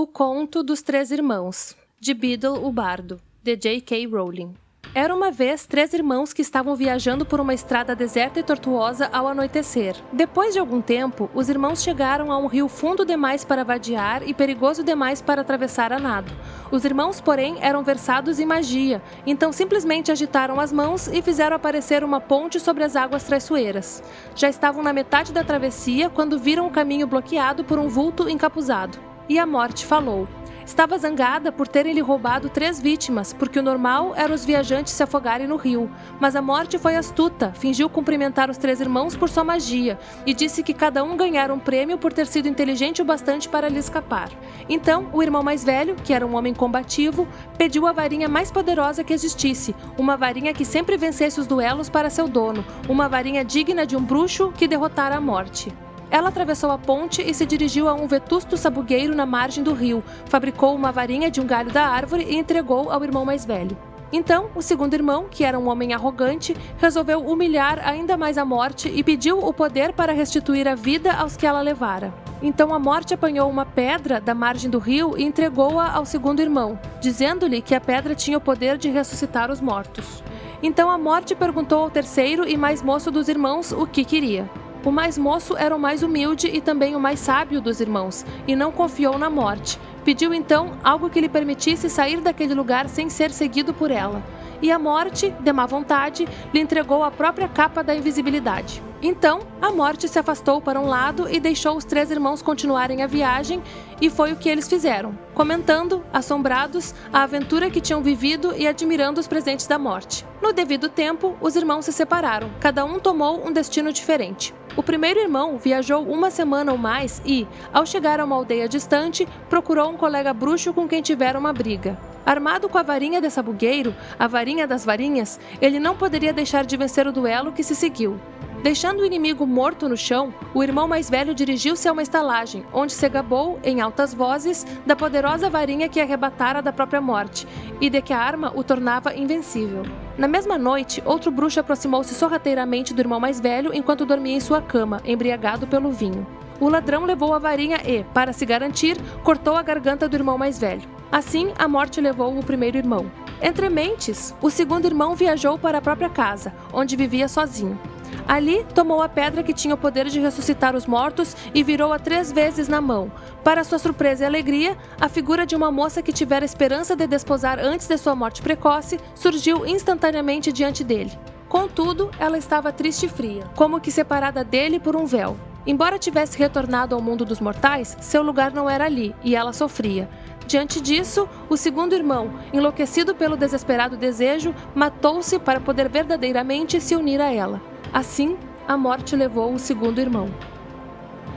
O Conto dos Três Irmãos, de Beadle o Bardo, de J.K. Rowling. Era uma vez 3 irmãos que estavam viajando por uma estrada deserta e tortuosa ao anoitecer. Depois de algum tempo, os irmãos chegaram a um rio fundo demais para vadear e perigoso demais para atravessar a nado. Os irmãos, porém, eram versados em magia, então simplesmente agitaram as mãos e fizeram aparecer uma ponte sobre as águas traiçoeiras. Já estavam na metade da travessia quando viram o caminho bloqueado por um vulto encapuzado. E a morte falou. Estava zangada por terem lhe roubado 3 vítimas, porque o normal era os viajantes se afogarem no rio. Mas a morte foi astuta, fingiu cumprimentar os 3 irmãos por sua magia, e disse que cada um ganhara um prêmio por ter sido inteligente o bastante para lhe escapar. Então, o irmão mais velho, que era um homem combativo, pediu a varinha mais poderosa que existisse, uma varinha que sempre vencesse os duelos para seu dono, uma varinha digna de um bruxo que derrotara a morte. Ela atravessou a ponte e se dirigiu a um vetusto sabugueiro na margem do rio, fabricou uma varinha de um galho da árvore e entregou ao irmão mais velho. Então, o segundo irmão, que era um homem arrogante, resolveu humilhar ainda mais a morte e pediu o poder para restituir a vida aos que ela levara. Então a morte apanhou uma pedra da margem do rio e entregou-a ao segundo irmão, dizendo-lhe que a pedra tinha o poder de ressuscitar os mortos. Então a morte perguntou ao terceiro e mais moço dos irmãos o que queria. O mais moço era o mais humilde e também o mais sábio dos irmãos, e não confiou na morte. Pediu então algo que lhe permitisse sair daquele lugar sem ser seguido por ela. E a morte, de má vontade, lhe entregou a própria capa da invisibilidade. Então, a morte se afastou para um lado e deixou os 3 irmãos continuarem a viagem, e foi o que eles fizeram, comentando, assombrados, a aventura que tinham vivido e admirando os presentes da morte. No devido tempo, os irmãos se separaram, cada um tomou um destino diferente. O primeiro irmão viajou 1 semana ou mais e, ao chegar a uma aldeia distante, procurou um colega bruxo com quem tivera uma briga. Armado com a varinha de sabugueiro, a varinha das varinhas, ele não poderia deixar de vencer o duelo que se seguiu. Deixando o inimigo morto no chão, o irmão mais velho dirigiu-se a uma estalagem, onde se gabou, em altas vozes, da poderosa varinha que arrebatara da própria morte, e de que a arma o tornava invencível. Na mesma noite, outro bruxo aproximou-se sorrateiramente do irmão mais velho enquanto dormia em sua cama, embriagado pelo vinho. O ladrão levou a varinha e, para se garantir, cortou a garganta do irmão mais velho. Assim, a morte levou o primeiro irmão. Entre mentes, o segundo irmão viajou para a própria casa, onde vivia sozinho. Ali, tomou a pedra que tinha o poder de ressuscitar os mortos e virou-a 3 vezes na mão. Para sua surpresa e alegria, a figura de uma moça que tivera esperança de desposar antes de sua morte precoce surgiu instantaneamente diante dele. Contudo, ela estava triste e fria, como que separada dele por um véu. Embora tivesse retornado ao mundo dos mortais, seu lugar não era ali, e ela sofria. Diante disso, o segundo irmão, enlouquecido pelo desesperado desejo, matou-se para poder verdadeiramente se unir a ela. Assim, a morte levou o segundo irmão.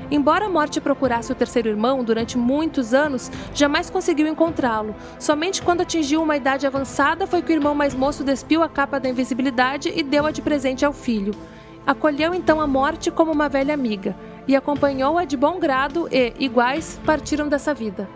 Embora a morte procurasse o terceiro irmão durante muitos anos, jamais conseguiu encontrá-lo. Somente quando atingiu uma idade avançada foi que o irmão mais moço despiu a capa da invisibilidade e deu-a de presente ao filho. Acolheu então a morte como uma velha amiga, e acompanhou-a de bom grado e, iguais, partiram dessa vida.